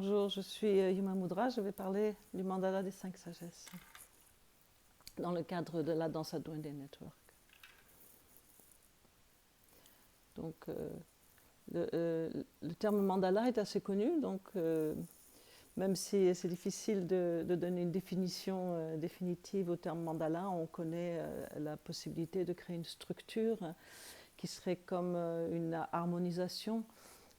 Bonjour, je suis Yuma Moudra, je vais parler du mandala des 5 sagesses dans le cadre de la danse Adwaita Network. Donc, le terme mandala est assez connu, donc même si c'est difficile de donner une définition définitive au terme mandala, on connaît la possibilité de créer une structure qui serait comme une harmonisation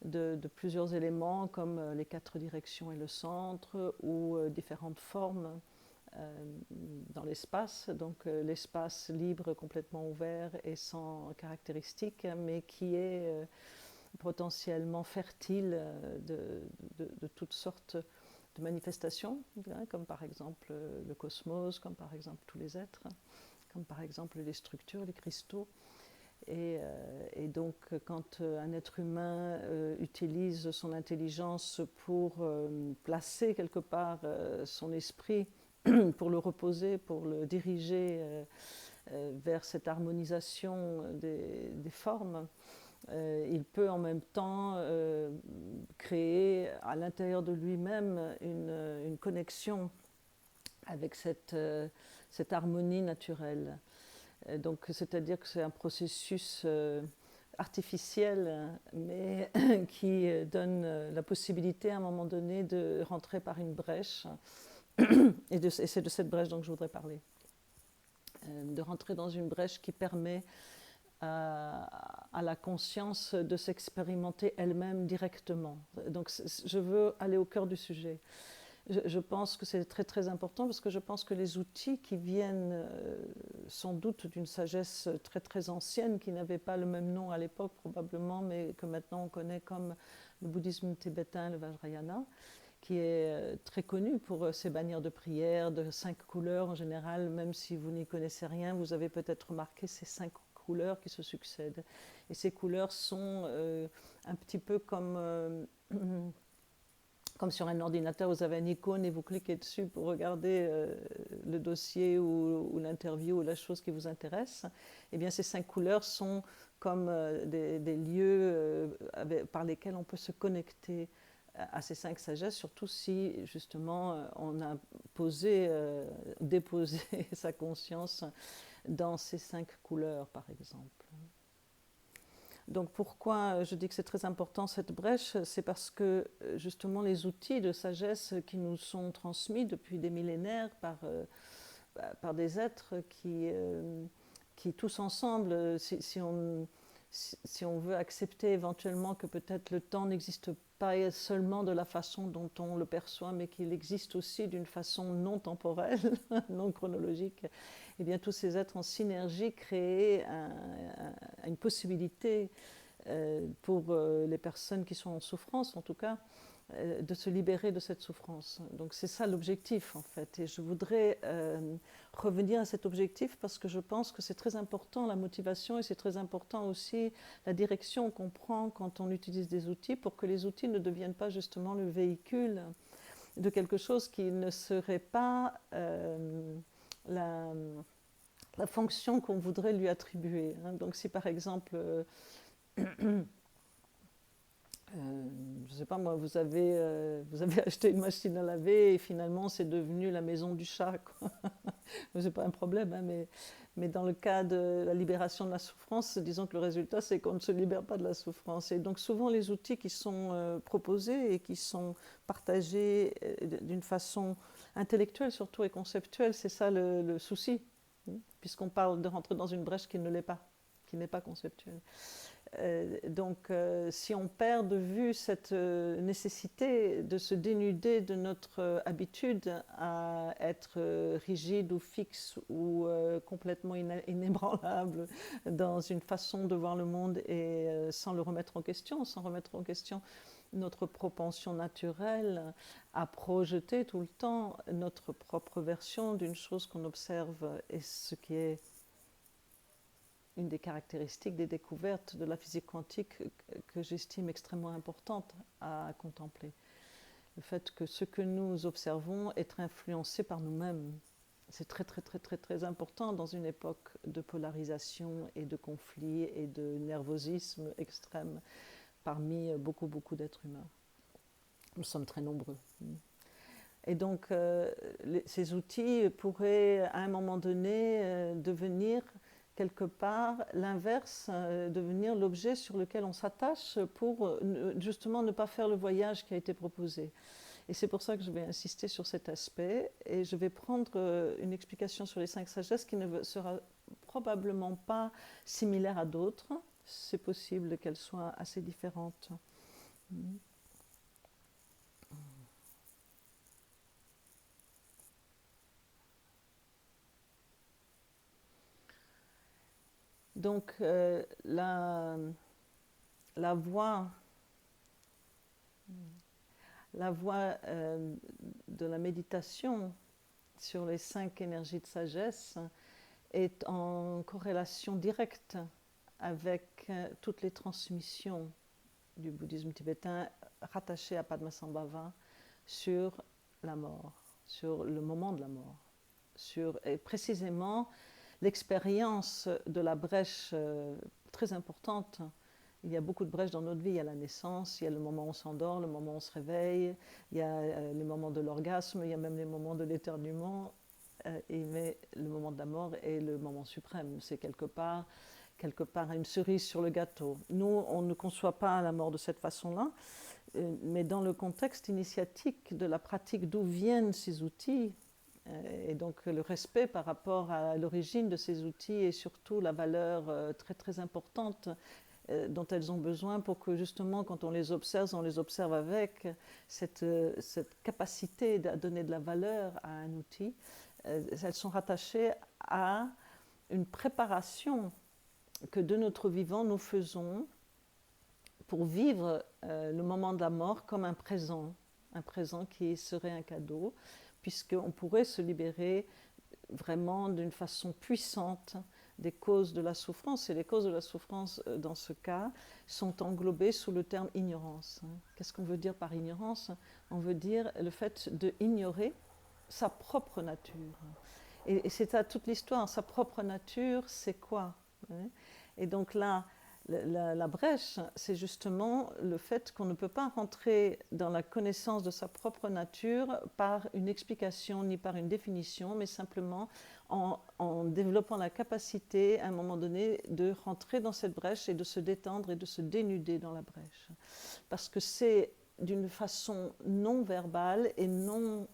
de plusieurs éléments comme les 4 directions et le centre ou différentes formes dans l'espace, donc l'espace libre, complètement ouvert et sans caractéristiques, mais qui est potentiellement fertile de toutes sortes de manifestations, hein, comme par exemple le cosmos, comme par exemple tous les êtres, comme par exemple les structures, les cristaux. Et donc, quand un être humain utilise son intelligence pour placer quelque part son esprit, pour le reposer, pour le diriger vers cette harmonisation des formes, il peut en même temps créer à l'intérieur de lui-même une connexion avec cette harmonie naturelle. Donc, c'est-à-dire que c'est un processus artificiel, mais qui donne la possibilité à un moment donné de rentrer par une brèche, et c'est de cette brèche dont je voudrais parler, de rentrer dans une brèche qui permet à la conscience de s'expérimenter elle-même directement. Donc, je veux aller au cœur du sujet. Je pense que c'est très très important parce que je pense que les outils qui viennent sans doute d'une sagesse très très ancienne qui n'avait pas le même nom à l'époque probablement, mais que maintenant on connaît comme le bouddhisme tibétain, le Vajrayana, qui est très connu pour ses bannières de prière de 5 couleurs en général. Même si vous n'y connaissez rien, vous avez peut-être remarqué ces 5 couleurs qui se succèdent. Et ces couleurs sont un petit peu comme sur un ordinateur, vous avez une icône et vous cliquez dessus pour regarder le dossier ou l'interview ou la chose qui vous intéresse. Eh bien, ces 5 couleurs sont comme des lieux par lesquels on peut se connecter à ces 5 sagesses, surtout si justement on a déposé sa conscience dans ces 5 couleurs, par exemple. Donc pourquoi je dis que c'est très important cette brèche, c'est parce que justement les outils de sagesse qui nous sont transmis depuis des millénaires par des êtres qui tous ensemble, si on veut accepter éventuellement que peut-être le temps n'existe pas seulement de la façon dont on le perçoit, mais qu'il existe aussi d'une façon non temporelle, non chronologique, et bien tous ces êtres en synergie créent une possibilité pour les personnes qui sont en souffrance, en tout cas, de se libérer de cette souffrance. Donc c'est ça l'objectif, en fait. Et je voudrais revenir à cet objectif parce que je pense que c'est très important, la motivation, et c'est très important aussi la direction qu'on prend quand on utilise des outils pour que les outils ne deviennent pas justement le véhicule de quelque chose qui ne serait pas la fonction qu'on voudrait lui attribuer. Donc si par exemple je ne sais pas moi, vous avez acheté une machine à laver et finalement c'est devenu la maison du chat. Ce n'est pas un problème, hein, mais dans le cas de la libération de la souffrance, disons que le résultat c'est qu'on ne se libère pas de la souffrance. Et donc souvent les outils qui sont proposés et qui sont partagés d'une façon intellectuelle surtout et conceptuelle, c'est ça le souci, puisqu'on parle de rentrer dans une brèche qui ne l'est pas, qui n'est pas conceptuelle. Donc, si on perd de vue cette nécessité de se dénuder de notre habitude à être rigide ou fixe ou complètement inébranlable dans une façon de voir le monde et sans le remettre en question, sans remettre en question notre propension naturelle à projeter tout le temps notre propre version d'une chose qu'on observe, et ce qui est une des caractéristiques des découvertes de la physique quantique que j'estime extrêmement importante à contempler. Le fait que ce que nous observons est influencé par nous-mêmes. C'est très très très très très important dans une époque de polarisation et de conflits et de nervosisme extrême parmi beaucoup beaucoup d'êtres humains. Nous sommes très nombreux. Et donc, ces outils pourraient, à un moment donné, devenir quelque part l'inverse, devenir l'objet sur lequel on s'attache pour justement ne pas faire le voyage qui a été proposé. Et c'est pour ça que je vais insister sur cet aspect. Et je vais prendre une explication sur les 5 sagesses qui ne sera probablement pas similaire à d'autres. C'est possible qu'elles soient assez différentes. Donc, la voie de la méditation sur les 5 énergies de sagesse est en corrélation directe avec toutes les transmissions du bouddhisme tibétain rattachées à Padmasambhava sur la mort, sur le moment de la mort, et précisément l'expérience de la brèche très importante. Il y a beaucoup de brèches dans notre vie. Il y a la naissance, il y a le moment où on s'endort, le moment où on se réveille, il y a les moments de l'orgasme, il y a même les moments de l'éternuement, mais le moment de la mort est le moment suprême. C'est quelque part une cerise sur le gâteau. Nous, on ne conçoit pas la mort de cette façon-là, mais dans le contexte initiatique de la pratique d'où viennent ces outils, et donc le respect par rapport à l'origine de ces outils et surtout la valeur très très importante dont elles ont besoin pour que justement quand on les observe avec cette capacité à donner de la valeur à un outil. Elles sont rattachées à une préparation que de notre vivant nous faisons pour vivre le moment de la mort comme un présent qui serait un cadeau, puisqu'on pourrait se libérer vraiment d'une façon puissante des causes de la souffrance. Et les causes de la souffrance, dans ce cas, sont englobées sous le terme ignorance. Qu'est-ce qu'on veut dire par ignorance? On veut dire le fait d'ignorer sa propre nature. Et c'est ça toute l'histoire. Sa propre nature, c'est quoi? Et donc là, la brèche, c'est justement le fait qu'on ne peut pas rentrer dans la connaissance de sa propre nature par une explication ni par une définition, mais simplement en développant la capacité, à un moment donné, de rentrer dans cette brèche et de se détendre et de se dénuder dans la brèche. Parce que c'est d'une façon non verbale et non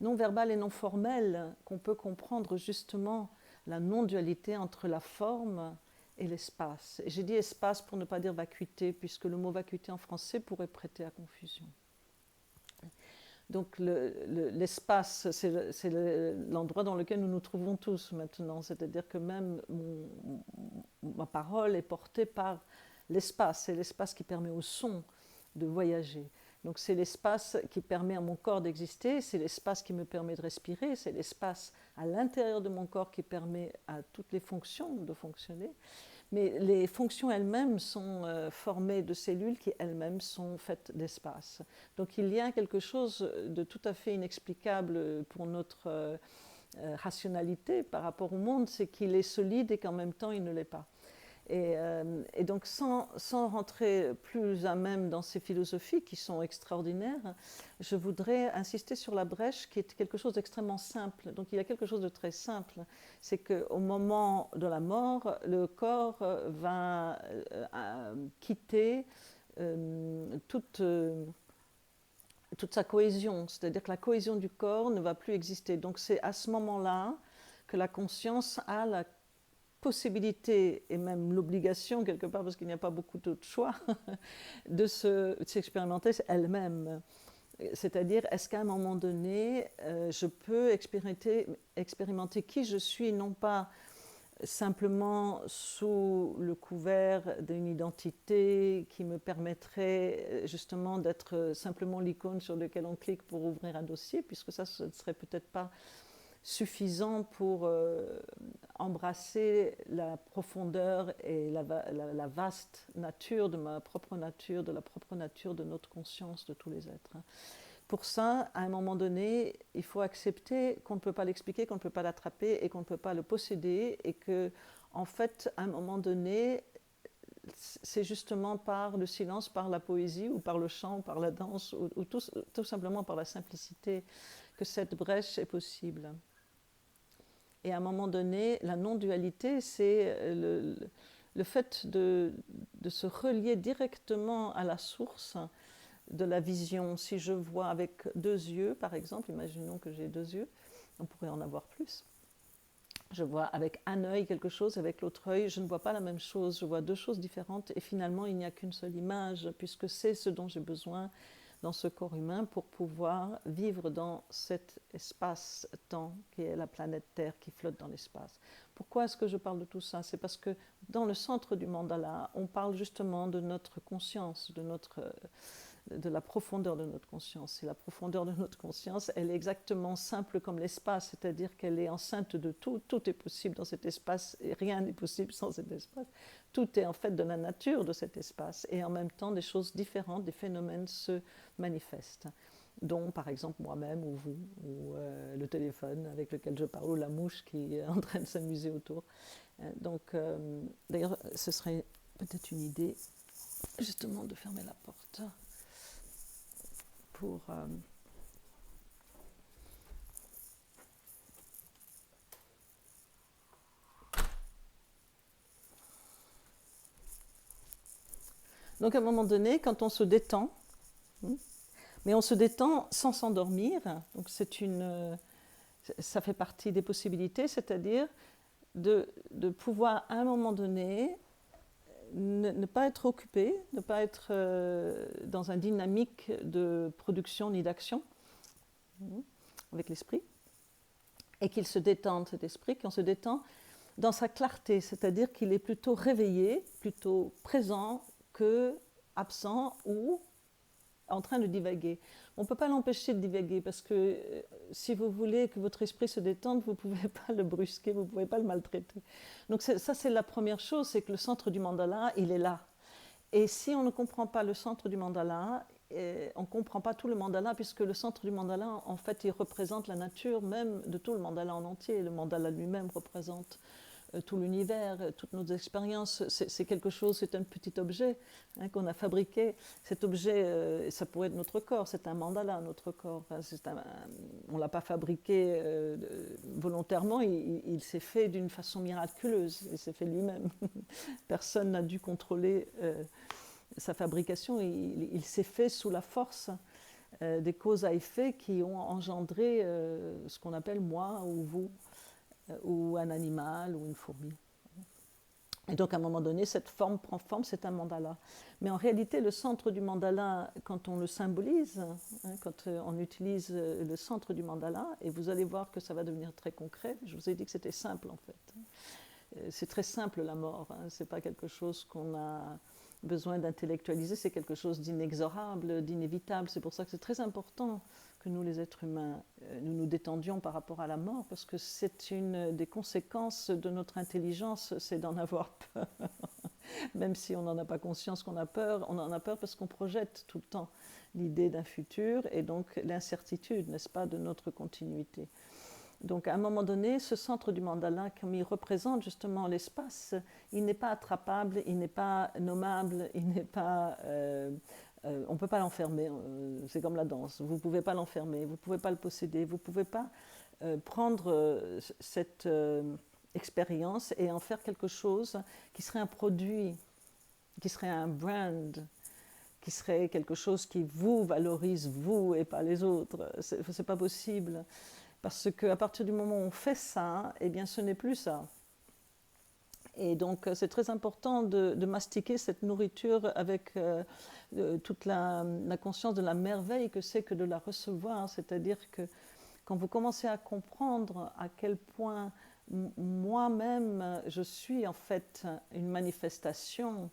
verbale et non formelle qu'on peut comprendre justement la non-dualité entre la forme et l'espace. Et j'ai dit espace pour ne pas dire vacuité, puisque le mot vacuité en français pourrait prêter à confusion. Donc l'espace, c'est l'endroit dans lequel nous nous trouvons tous maintenant. C'est-à-dire que même ma parole est portée par l'espace. C'est l'espace qui permet au son de voyager. Donc c'est l'espace qui permet à mon corps d'exister, c'est l'espace qui me permet de respirer, c'est l'espace à l'intérieur de mon corps qui permet à toutes les fonctions de fonctionner. Mais les fonctions elles-mêmes sont formées de cellules qui elles-mêmes sont faites d'espace. Donc il y a quelque chose de tout à fait inexplicable pour notre rationalité par rapport au monde, c'est qu'il est solide et qu'en même temps il ne l'est pas. Et donc sans rentrer plus à même dans ces philosophies qui sont extraordinaires, je voudrais insister sur la brèche qui est quelque chose d'extrêmement simple. Donc il y a quelque chose de très simple, c'est qu'au moment de la mort, le corps va quitter toute sa cohésion, c'est-à-dire que la cohésion du corps ne va plus exister. Donc c'est à ce moment-là que la conscience a la possibilité et même l'obligation quelque part, parce qu'il n'y a pas beaucoup d'autres choix, de s'expérimenter elle-même. C'est-à-dire, est-ce qu'à un moment donné, je peux expérimenter qui je suis, non pas simplement sous le couvert d'une identité qui me permettrait justement d'être simplement l'icône sur laquelle on clique pour ouvrir un dossier, puisque ça, ce ne serait peut-être pas suffisant pour embrasser la profondeur et la vaste nature de ma propre nature, de la propre nature de notre conscience, de tous les êtres. Pour ça, à un moment donné, il faut accepter qu'on ne peut pas l'expliquer, qu'on ne peut pas l'attraper et qu'on ne peut pas le posséder, et que, en fait, à un moment donné, c'est justement par le silence, par la poésie, ou par le chant, ou par la danse, ou tout simplement par la simplicité, que cette brèche est possible. Et à un moment donné, la non-dualité, c'est le fait de se relier directement à la source de la vision. Si je vois avec deux yeux, par exemple, imaginons que j'ai deux yeux, on pourrait en avoir plus. Je vois avec un œil quelque chose, avec l'autre œil, je ne vois pas la même chose, je vois deux choses différentes, et finalement, il n'y a qu'une seule image, puisque c'est ce dont j'ai besoin dans ce corps humain pour pouvoir vivre dans cet espace-temps qui est la planète Terre qui flotte dans l'espace. Pourquoi est-ce que je parle de tout ça? C'est parce que dans le centre du mandala, on parle justement de notre conscience, de la profondeur de notre conscience. Et la profondeur de notre conscience, elle est exactement simple comme l'espace, c'est-à-dire qu'elle est enceinte de tout. Tout est possible dans cet espace et rien n'est possible sans cet espace. Tout est en fait de la nature de cet espace. Et en même temps, des choses différentes, des phénomènes se manifestent, dont par exemple moi-même ou vous, ou le téléphone avec lequel je parle, ou la mouche qui est en train de s'amuser autour. Donc, d'ailleurs, ce serait peut-être une idée justement de fermer la porte pour donc à un moment donné, quand on se détend, mais on se détend sans s'endormir, donc ça fait partie des possibilités, c'est-à-dire de pouvoir à un moment donné ne pas être occupé, ne pas être dans une dynamique de production ni d'action avec l'esprit, et qu'il se détende cet esprit, qu'on se détend dans sa clarté, c'est-à-dire qu'il est plutôt réveillé, plutôt présent que absent ou en train de divaguer. On ne peut pas l'empêcher de divaguer parce que si vous voulez que votre esprit se détende, vous ne pouvez pas le brusquer, vous ne pouvez pas le maltraiter. Donc ça, c'est la première chose, c'est que le centre du mandala, il est là. Et si on ne comprend pas le centre du mandala, on ne comprend pas tout le mandala, puisque le centre du mandala, en fait, il représente la nature même de tout le mandala en entier. Le mandala lui-même représente tout l'univers, toutes nos expériences. C'est quelque chose, c'est un petit objet qu'on a fabriqué. Cet objet, ça pourrait être notre corps, c'est un mandala, notre corps. On ne l'a pas fabriqué volontairement, il s'est fait d'une façon miraculeuse, il s'est fait lui-même. Personne n'a dû contrôler sa fabrication, il s'est fait sous la force des causes à effet qui ont engendré ce qu'on appelle moi ou vous, ou un animal ou une fourmi. Et donc à un moment donné, cette forme prend forme, c'est un mandala. Mais en réalité, le centre du mandala, quand on le symbolise, quand on utilise le centre du mandala, et vous allez voir que ça va devenir très concret, je vous ai dit que c'était simple en fait. C'est très simple la mort, c'est pas quelque chose qu'on a besoin d'intellectualiser, c'est quelque chose d'inexorable, d'inévitable. C'est pour ça que c'est très important que nous, les êtres humains, nous nous détendions par rapport à la mort, parce que c'est une des conséquences de notre intelligence, c'est d'en avoir peur. Même si on n'en a pas conscience qu'on a peur, on en a peur parce qu'on projette tout le temps l'idée d'un futur et donc l'incertitude, n'est-ce pas, de notre continuité. Donc à un moment donné, ce centre du mandala, comme il représente justement l'espace, il n'est pas attrapable, il n'est pas nommable, il n'est pas... on ne peut pas l'enfermer, c'est comme la danse, vous ne pouvez pas l'enfermer, vous ne pouvez pas le posséder, vous ne pouvez pas prendre cette expérience et en faire quelque chose qui serait un produit, qui serait un brand, qui serait quelque chose qui vous valorise, vous et pas les autres. C'est pas possible. Parce qu'à partir du moment où on fait ça, eh bien ce n'est plus ça. Et donc c'est très important de mastiquer cette nourriture avec toute la conscience de la merveille que c'est que de la recevoir. C'est-à-dire que quand vous commencez à comprendre à quel point moi-même je suis en fait une manifestation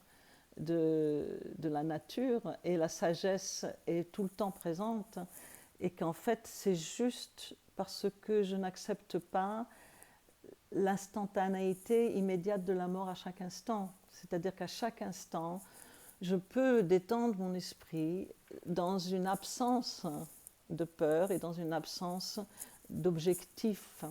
de la nature et la sagesse est tout le temps présente et qu'en fait c'est juste parce que je n'accepte pas l'instantanéité immédiate de la mort à chaque instant. C'est-à-dire qu'à chaque instant, je peux détendre mon esprit dans une absence de peur et dans une absence d'objectif.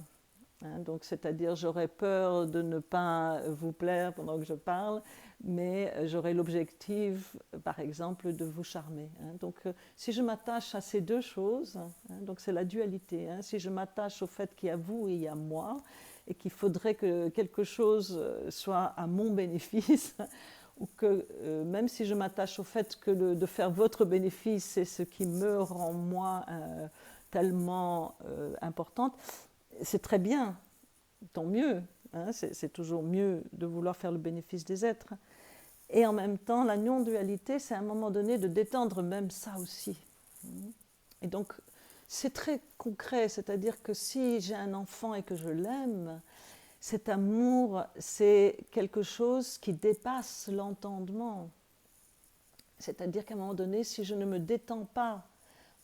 Hein, donc, c'est-à-dire, j'aurais peur de ne pas vous plaire pendant que je parle, mais j'aurais l'objectif, par exemple, de vous charmer. Hein. Donc, si je m'attache à ces deux choses, hein, donc c'est la dualité, hein, si je m'attache au fait qu'il y a vous et il y a moi, et qu'il faudrait que quelque chose soit à mon bénéfice, ou que même si je m'attache au fait que de faire votre bénéfice, c'est ce qui me rend moi tellement importante, c'est très bien, tant mieux. Hein, c'est toujours mieux de vouloir faire le bénéfice des êtres. Et en même temps, la non-dualité, c'est à un moment donné de détendre même ça aussi. Et donc, c'est très concret, c'est-à-dire que si j'ai un enfant et que je l'aime, cet amour, c'est quelque chose qui dépasse l'entendement. C'est-à-dire qu'à un moment donné, si je ne me détends pas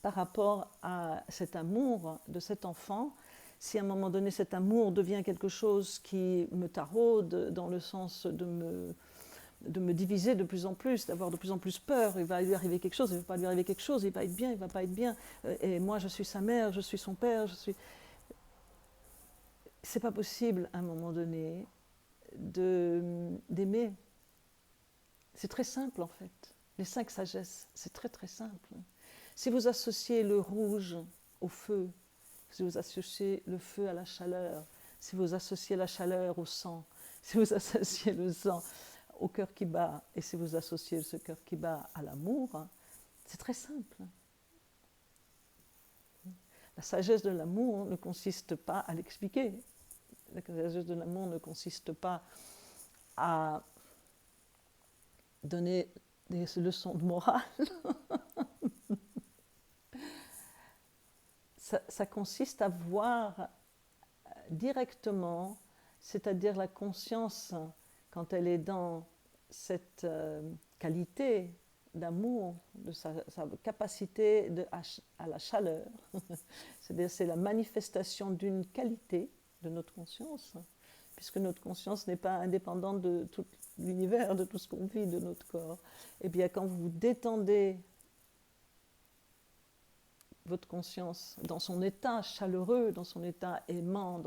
par rapport à cet amour de cet enfant, si à un moment donné cet amour devient quelque chose qui me taraude dans le sens de me diviser de plus en plus, d'avoir de plus en plus peur, il va lui arriver quelque chose, il ne va pas lui arriver quelque chose, il va être bien, il ne va pas être bien, et moi je suis sa mère, je suis son père, je suis... C'est pas possible à un moment donné d'aimer. C'est très simple en fait. Les 5 sagesses, c'est très très simple. Si vous associez le rouge au feu, si vous associez le feu à la chaleur, si vous associez la chaleur au sang, si vous associez le sang au cœur qui bat, et si vous associez ce cœur qui bat à l'amour, c'est très simple. La sagesse de l'amour ne consiste pas à l'expliquer. La sagesse de l'amour ne consiste pas à donner des leçons de morale. Ça consiste à voir directement, c'est-à-dire la conscience, quand elle est dans cette qualité d'amour, de sa capacité à la chaleur, c'est-à-dire c'est la manifestation d'une qualité de notre conscience, puisque notre conscience n'est pas indépendante de tout l'univers, de tout ce qu'on vit, de notre corps. Et bien quand vous détendez votre conscience dans son état chaleureux, dans son état aimant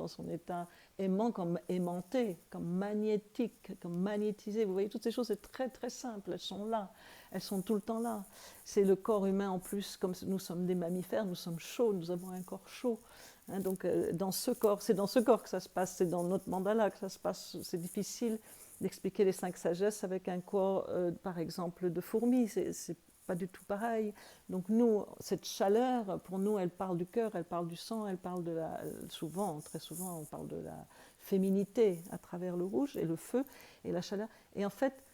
comme aimanté, comme magnétique, comme magnétisé. Vous voyez, toutes ces choses, c'est très très simple, elles sont là, elles sont tout le temps là. C'est le corps humain en plus, comme nous sommes des mammifères, nous sommes chauds, nous avons un corps chaud. Hein, donc dans ce corps, c'est dans ce corps que ça se passe, c'est dans notre mandala que ça se passe. C'est difficile d'expliquer les 5 sagesses avec un corps, par exemple, de fourmi. C'est pas du tout pareil. Donc nous, cette chaleur, pour nous, elle parle du cœur, elle parle du sang, elle parle de la... Souvent, très souvent, on parle de la féminité à travers le rouge et le feu et la chaleur. Et en fait,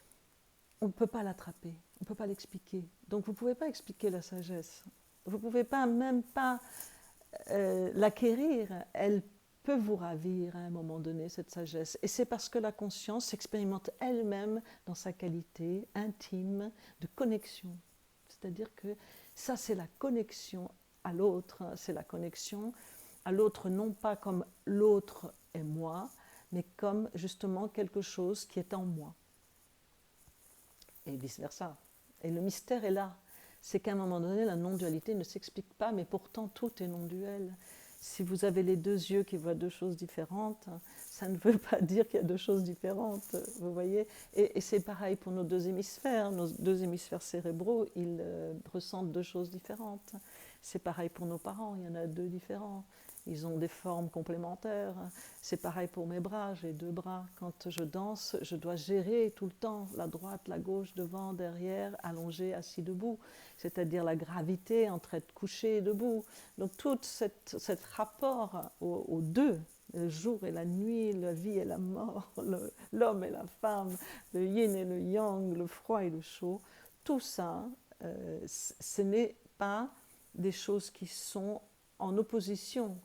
on ne peut pas l'attraper, on ne peut pas l'expliquer. Donc vous ne pouvez pas expliquer la sagesse. Vous ne pouvez pas, même pas l'acquérir. Elle peut vous ravir à un moment donné, cette sagesse. Et c'est parce que la conscience s'expérimente elle-même dans sa qualité intime de connexion. C'est-à-dire que ça, c'est la connexion à l'autre, c'est la connexion à l'autre non pas comme l'autre est moi, mais comme justement quelque chose qui est en moi. Et vice-versa. Et le mystère est là. C'est qu'à un moment donné, la non-dualité ne s'explique pas, mais pourtant tout est non-duel. Si vous avez les 2 yeux qui voient 2 choses différentes, ça ne veut pas dire qu'il y a 2 choses différentes, vous voyez. Et c'est pareil pour nos 2 hémisphères. Nos 2 hémisphères cérébraux, ils ressentent 2 choses différentes. C'est pareil pour nos parents, il y en a 2 différents. Ils ont des formes complémentaires. C'est pareil pour mes bras, j'ai 2 bras. Quand je danse, je dois gérer tout le temps la droite, la gauche, devant, derrière, allongé, assis, debout. C'est-à-dire la gravité entre être couché et debout. Donc tout cet rapport aux 2, le jour et la nuit, la vie et la mort, l'homme et la femme, le yin et le yang, le froid et le chaud, tout ça, ce n'est pas des choses qui sont en opposition.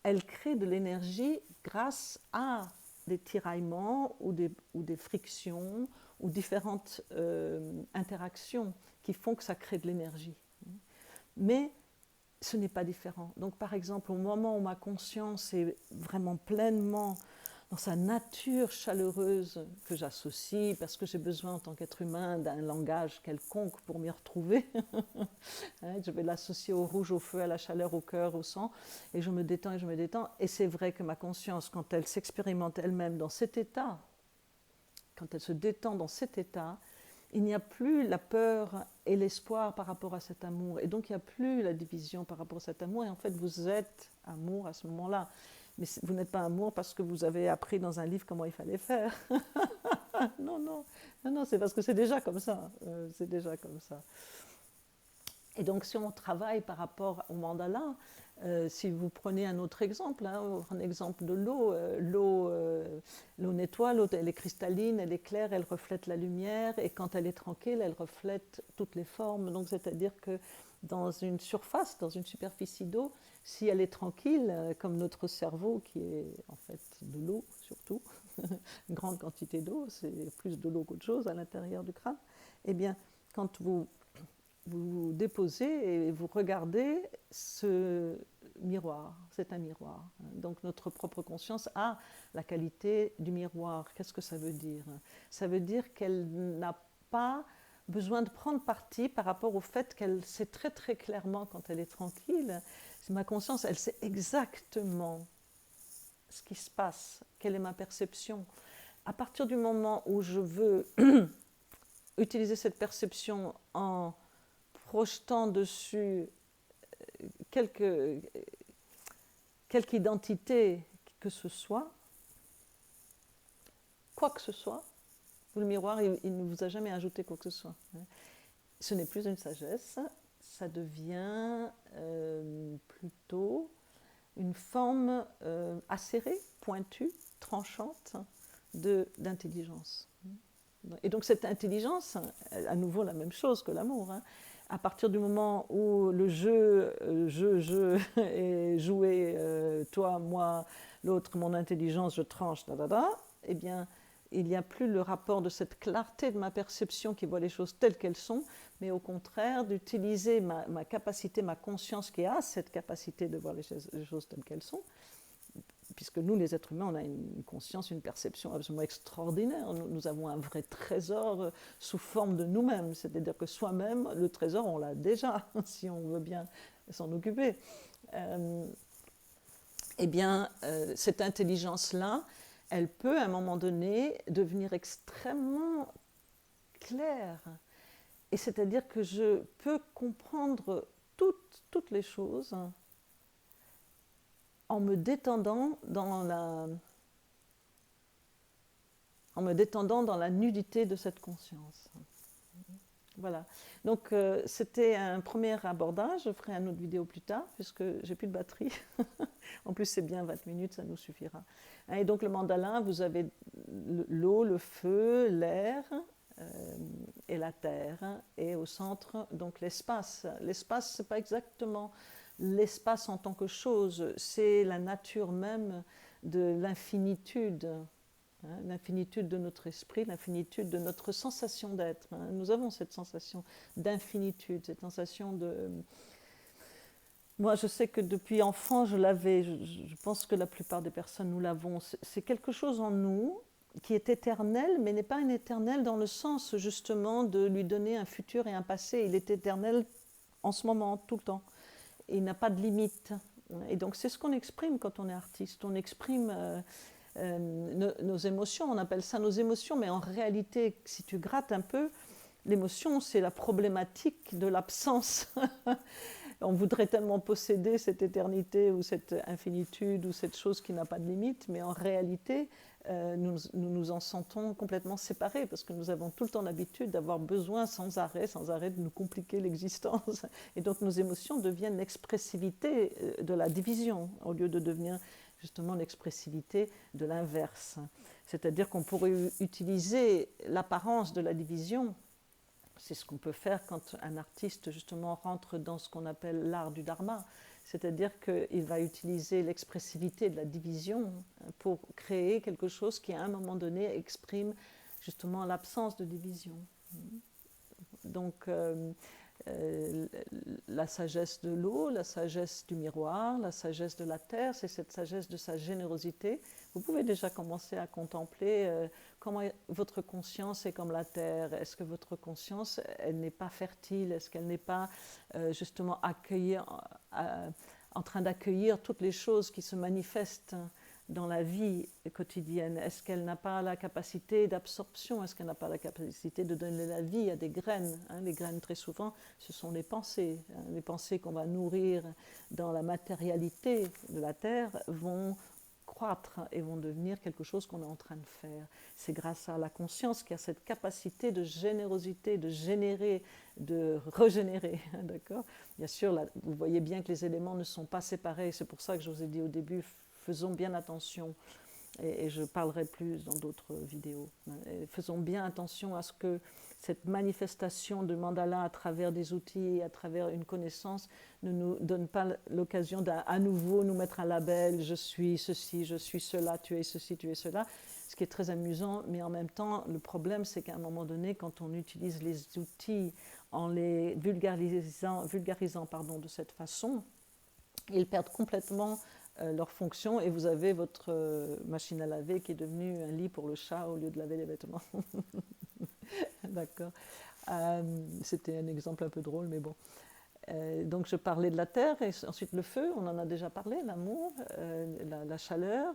Elle crée de l'énergie grâce à des tiraillements ou des frictions ou différentes interactions qui font que ça crée de l'énergie. Mais ce n'est pas différent. Donc par exemple, au moment où ma conscience est vraiment pleinement dans sa nature chaleureuse que j'associe, parce que j'ai besoin en tant qu'être humain d'un langage quelconque pour m'y retrouver. Je vais l'associer au rouge, au feu, à la chaleur, au cœur, au sang, et je me détends et je me détends. Et c'est vrai que ma conscience, quand elle s'expérimente elle-même dans cet état, quand elle se détend dans cet état, il n'y a plus la peur et l'espoir par rapport à cet amour. Et donc il n'y a plus la division par rapport à cet amour. Et en fait, vous êtes amour à ce moment-là. Mais vous n'êtes pas amour parce que vous avez appris dans un livre comment il fallait faire. Non, non, non, non, c'est parce que c'est déjà comme ça. C'est déjà comme ça. Et donc, si on travaille par rapport au mandala, si vous prenez un autre exemple, un exemple de l'eau, l'eau nettoie, l'eau elle est cristalline, elle est claire, elle reflète la lumière, et quand elle est tranquille, elle reflète toutes les formes. Donc, c'est-à-dire que dans une surface, dans une superficie d'eau, si elle est tranquille, comme notre cerveau qui est en fait de l'eau surtout, une grande quantité d'eau, c'est plus de l'eau qu'autre chose à l'intérieur du crâne, eh bien, quand vous vous déposez et vous regardez ce miroir, c'est un miroir. Donc notre propre conscience a la qualité du miroir. Qu'est-ce que ça veut dire? Ça veut dire qu'elle n'a pas besoin de prendre parti par rapport au fait qu'elle sait très très clairement quand elle est tranquille. Ma conscience, elle sait exactement ce qui se passe, quelle est ma perception. À partir du moment où je veux utiliser cette perception en projetant dessus quelque identité que ce soit, quoi que ce soit, le miroir, il ne vous a jamais ajouté quoi que ce soit. Ce n'est plus une sagesse, ça devient plutôt une forme acérée, pointue, tranchante d'intelligence. Et donc cette intelligence, à nouveau la même chose que l'amour, à partir du moment où le jeu est joué, toi, moi, l'autre, mon intelligence, je tranche, eh bien, il n'y a plus le rapport de cette clarté de ma perception qui voit les choses telles qu'elles sont, mais au contraire d'utiliser ma capacité, ma conscience qui a cette capacité de voir les choses telles qu'elles sont, puisque nous, les êtres humains, on a une conscience, une perception absolument extraordinaire. Nous avons un vrai trésor sous forme de nous-mêmes. C'est-à-dire que soi-même, le trésor, on l'a déjà, si on veut bien s'en occuper. Eh bien, cette intelligence-là, elle peut, à un moment donné, devenir extrêmement claire. Et c'est-à-dire que je peux comprendre toutes les choses en me détendant dans la nudité de cette conscience. Voilà. Donc c'était un premier abordage. Je ferai une autre vidéo plus tard puisque j'ai plus de batterie. En plus c'est bien 20 minutes, ça nous suffira. Et donc le mandala, vous avez l'eau, le feu, l'air et la terre, et au centre donc l'espace. L'espace, c'est pas exactement l'espace en tant que chose, c'est la nature même de l'infinitude, l'infinitude de notre esprit, l'infinitude de notre sensation d'être. Nous avons cette sensation d'infinitude, cette sensation de... Moi, je sais que depuis enfant, je l'avais, je pense que la plupart des personnes, nous l'avons. C'est quelque chose en nous qui est éternel, mais n'est pas un éternel dans le sens justement de lui donner un futur et un passé. Il est éternel en ce moment, tout le temps. Et il n'a pas de limite. Et donc c'est ce qu'on exprime quand on est artiste. On exprime nos émotions, on appelle ça nos émotions, mais en réalité, si tu grattes un peu, l'émotion, c'est la problématique de l'absence. On voudrait tellement posséder cette éternité ou cette infinitude ou cette chose qui n'a pas de limite, mais en réalité, nous nous en sentons complètement séparés parce que nous avons tout le temps l'habitude d'avoir besoin sans arrêt de nous compliquer l'existence. Et donc nos émotions deviennent l'expressivité de la division au lieu de devenir justement l'expressivité de l'inverse. C'est-à-dire qu'on pourrait utiliser l'apparence de la division. C'est ce qu'on peut faire quand un artiste justement rentre dans ce qu'on appelle l'art du dharma, c'est-à-dire qu'il va utiliser l'expressivité de la division pour créer quelque chose qui à un moment donné exprime justement l'absence de division. Donc la sagesse de l'eau, la sagesse du miroir, la sagesse de la terre, c'est cette sagesse de sa générosité. Vous pouvez déjà commencer à contempler comment votre conscience est comme la terre. Est-ce que votre conscience, elle n'est pas fertile? Est-ce qu'elle n'est pas justement en train d'accueillir toutes les choses qui se manifestent dans la vie quotidienne? Est-ce qu'elle n'a pas la capacité d'absorption? Est-ce qu'elle n'a pas la capacité de donner la vie à des graines? Les graines, très souvent, ce sont les pensées. Les pensées qu'on va nourrir dans la matérialité de la terre vont croître et vont devenir quelque chose qu'on est en train de faire. C'est grâce à la conscience qui a cette capacité de générosité, de générer, de régénérer. D'accord? Bien sûr, là, vous voyez bien que les éléments ne sont pas séparés. C'est pour ça que je vous ai dit au début, faisons bien attention, et je parlerai plus dans d'autres vidéos. Et faisons bien attention à ce que cette manifestation de mandala à travers des outils, à travers une connaissance, ne nous donne pas l'occasion d'à nouveau nous mettre un label, je suis ceci, je suis cela, tu es ceci, tu es cela, ce qui est très amusant, mais en même temps, le problème, c'est qu'à un moment donné, quand on utilise les outils en les vulgarisant de cette façon, ils perdent complètement leur fonction, et vous avez votre machine à laver qui est devenue un lit pour le chat au lieu de laver les vêtements. D'accord. C'était un exemple un peu drôle, mais bon. Donc je parlais de la terre, et ensuite le feu, on en a déjà parlé, l'amour, la chaleur,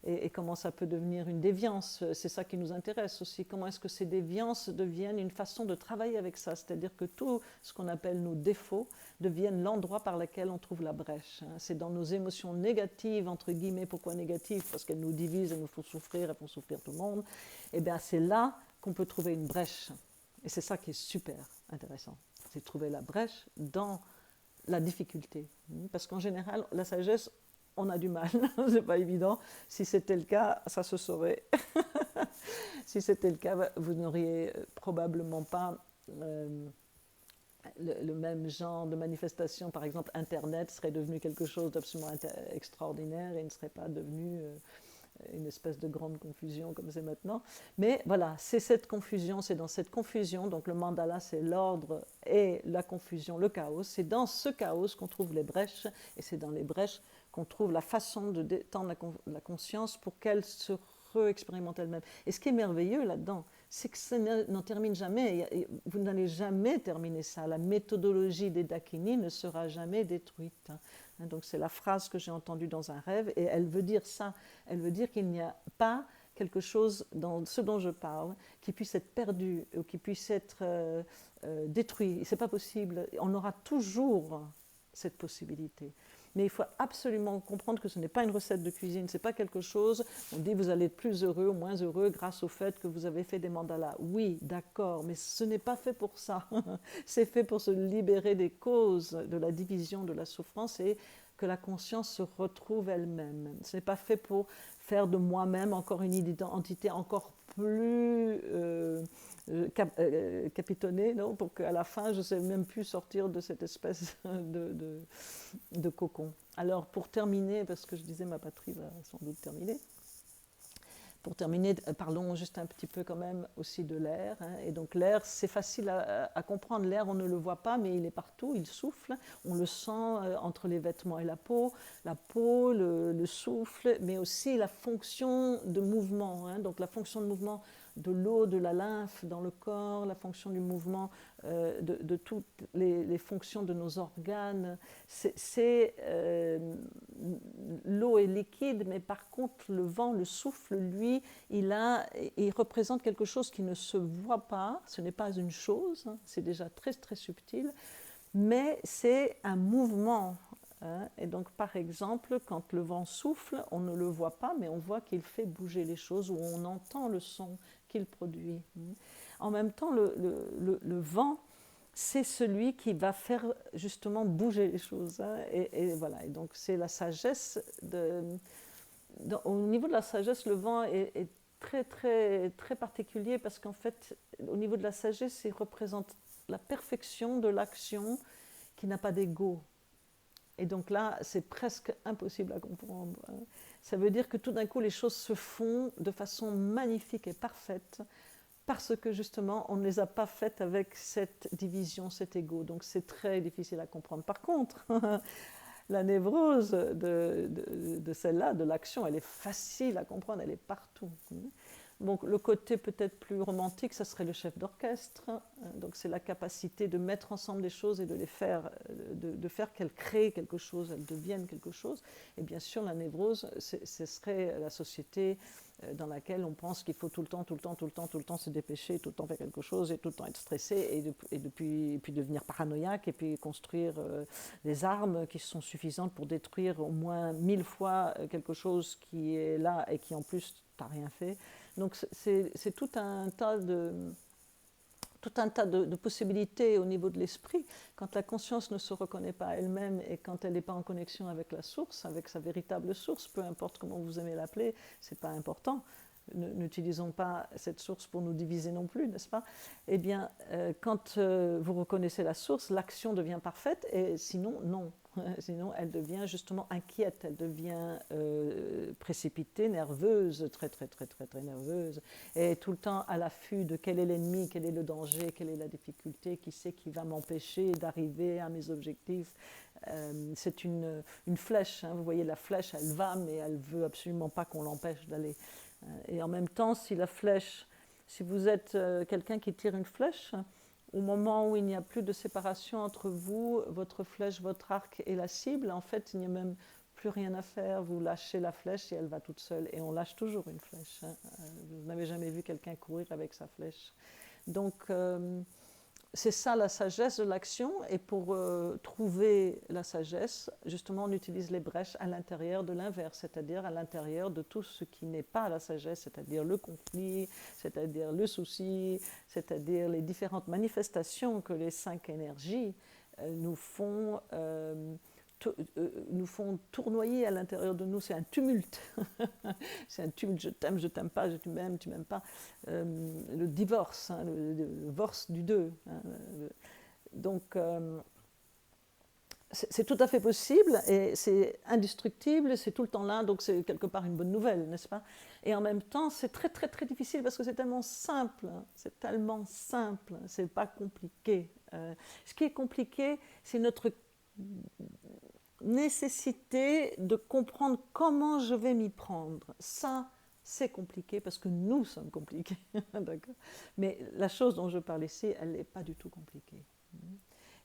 et comment ça peut devenir une déviance. C'est ça qui nous intéresse aussi. Comment est-ce que ces déviances deviennent une façon de travailler avec ça? C'est-à-dire que tout ce qu'on appelle nos défauts deviennent l'endroit par lequel on trouve la brèche. C'est dans nos émotions négatives, entre guillemets. Pourquoi négatives? Parce qu'elles nous divisent, elles nous font souffrir, elles font souffrir tout le monde. Et bien c'est là qu'on peut trouver une brèche. Et c'est ça qui est super intéressant. C'est de trouver la brèche dans la difficulté. Parce qu'en général, la sagesse, on a du mal. C'est pas évident. Si c'était le cas, ça se saurait. Si c'était le cas, vous n'auriez probablement pas le même genre de manifestation. Par exemple, Internet serait devenu quelque chose d'absolument extraordinaire et ne serait pas devenu une espèce de grande confusion comme c'est maintenant. Mais voilà, c'est cette confusion, c'est dans cette confusion, donc le mandala c'est l'ordre et la confusion, le chaos, c'est dans ce chaos qu'on trouve les brèches, et c'est dans les brèches qu'on trouve la façon de détendre la conscience pour qu'elle se re-expérimente elle-même. Et ce qui est merveilleux là-dedans, c'est que ça n'en termine jamais, vous n'allez jamais terminer ça, la méthodologie des Dakini ne sera jamais détruite. Donc c'est la phrase que j'ai entendue dans un rêve, et elle veut dire ça, elle veut dire qu'il n'y a pas quelque chose dans ce dont je parle qui puisse être perdu ou qui puisse être détruit. C'est pas possible, on aura toujours cette possibilité. Mais il faut absolument comprendre que ce n'est pas une recette de cuisine, c'est pas quelque chose, on dit vous allez être plus heureux ou moins heureux grâce au fait que vous avez fait des mandalas. Oui, d'accord, mais ce n'est pas fait pour ça. C'est fait pour se libérer des causes de la division, de la souffrance, et que la conscience se retrouve elle-même. Ce n'est pas fait pour faire de moi-même encore une identité encore plus capitonnée, non, pour qu'à la fin je ne sais même plus sortir de cette espèce de cocon. Alors pour terminer, parce que je disais ma batterie va sans doute terminer, pour terminer, parlons juste un petit peu quand même aussi de l'air. Et donc l'air, c'est facile à comprendre. L'air, on ne le voit pas, mais il est partout, il souffle. On le sent entre les vêtements et la peau, le souffle, mais aussi la fonction de mouvement. Donc la fonction de mouvement de l'eau, de la lymphe dans le corps, la fonction du mouvement de toutes les fonctions de nos organes. L'eau est liquide, mais par contre le vent, le souffle, lui, il représente quelque chose qui ne se voit pas. Ce n'est pas une chose, c'est déjà très très subtil, mais c'est un mouvement. Et donc par exemple, quand le vent souffle, on ne le voit pas, mais on voit qu'il fait bouger les choses, ou on entend le son qu'il produit. En même temps, le vent, c'est celui qui va faire justement bouger les choses. Et voilà. Et donc c'est la sagesse. Au niveau de la sagesse, le vent est très très très particulier, parce qu'en fait, au niveau de la sagesse, il représente la perfection de l'action qui n'a pas d'ego. Et donc là, c'est presque impossible à comprendre. Ça veut dire que tout d'un coup, les choses se font de façon magnifique et parfaite, parce que justement, on ne les a pas faites avec cette division, cet ego. Donc c'est très difficile à comprendre. Par contre, la névrose de celle-là, de l'action, elle est facile à comprendre, elle est partout. Donc le côté peut-être plus romantique, ça serait le chef d'orchestre. Donc c'est la capacité de mettre ensemble des choses et de les faire, de faire qu'elles créent quelque chose, elles deviennent quelque chose. Et bien sûr, la névrose, ce serait la société dans laquelle on pense qu'il faut tout le temps se dépêcher, tout le temps faire quelque chose et tout le temps être stressé et puis devenir paranoïaque et puis construire des armes qui sont suffisantes pour détruire au moins 1000 fois quelque chose qui est là et qui en plus t'as rien fait. Donc c'est tout un tas de possibilités au niveau de l'esprit. Quand la conscience ne se reconnaît pas elle-même et quand elle n'est pas en connexion avec la source, avec sa véritable source, peu importe comment vous aimez l'appeler, c'est pas important. N'utilisons pas cette source pour nous diviser non plus, n'est-ce pas? Eh bien, quand vous reconnaissez la source, l'action devient parfaite et sinon, non. Sinon, elle devient justement inquiète, elle devient précipitée, nerveuse, très nerveuse, et tout le temps à l'affût de quel est l'ennemi, quel est le danger, quelle est la difficulté, qui c'est qui va m'empêcher d'arriver à mes objectifs. C'est une flèche, hein, vous voyez la flèche, elle va, mais elle ne veut absolument pas qu'on l'empêche d'aller. Et en même temps, si la flèche, si vous êtes quelqu'un qui tire une flèche, au moment où il n'y a plus de séparation entre vous, votre flèche, votre arc et la cible, en fait, il n'y a même plus rien à faire. Vous lâchez la flèche et elle va toute seule. Et on lâche toujours une flèche. Hein. Vous n'avez jamais vu quelqu'un courir avec sa flèche. Donc, c'est ça la sagesse de l'action. Et pour trouver la sagesse, justement, on utilise les brèches à l'intérieur de l'inverse, c'est-à-dire à l'intérieur de tout ce qui n'est pas la sagesse, c'est-à-dire le conflit, c'est-à-dire le souci, c'est-à-dire les différentes manifestations que les 5 énergies nous font tournoyer à l'intérieur de nous. C'est un tumulte. C'est un tumulte. Je t'aime pas, tu m'aimes pas. Le divorce, hein, le divorce du deux. Hein, donc, c'est tout à fait possible et c'est indestructible, c'est tout le temps là, donc c'est quelque part une bonne nouvelle, n'est-ce pas? Et en même temps, c'est très difficile parce que c'est tellement simple, c'est pas compliqué. Ce qui est compliqué, c'est notre nécessité de comprendre comment je vais m'y prendre. Ça, c'est compliqué parce que nous sommes compliqués. D'accord. Mais la chose dont je parle ici, elle n'est pas du tout compliquée.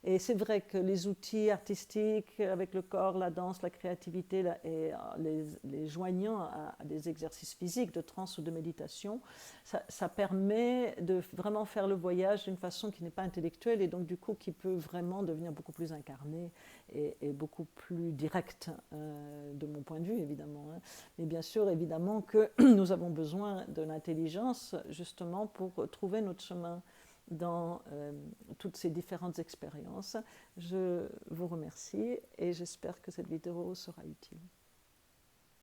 Et c'est vrai que les outils artistiques avec le corps, la danse, la créativité, et les joignant à des exercices physiques de transe ou de méditation, ça permet de vraiment faire le voyage d'une façon qui n'est pas intellectuelle et donc du coup qui peut vraiment devenir beaucoup plus incarné et beaucoup plus direct de mon point de vue évidemment. Hein. Mais bien sûr évidemment que nous avons besoin de l'intelligence justement pour trouver notre chemin dans toutes ces différentes expériences. Je vous remercie et j'espère que cette vidéo sera utile.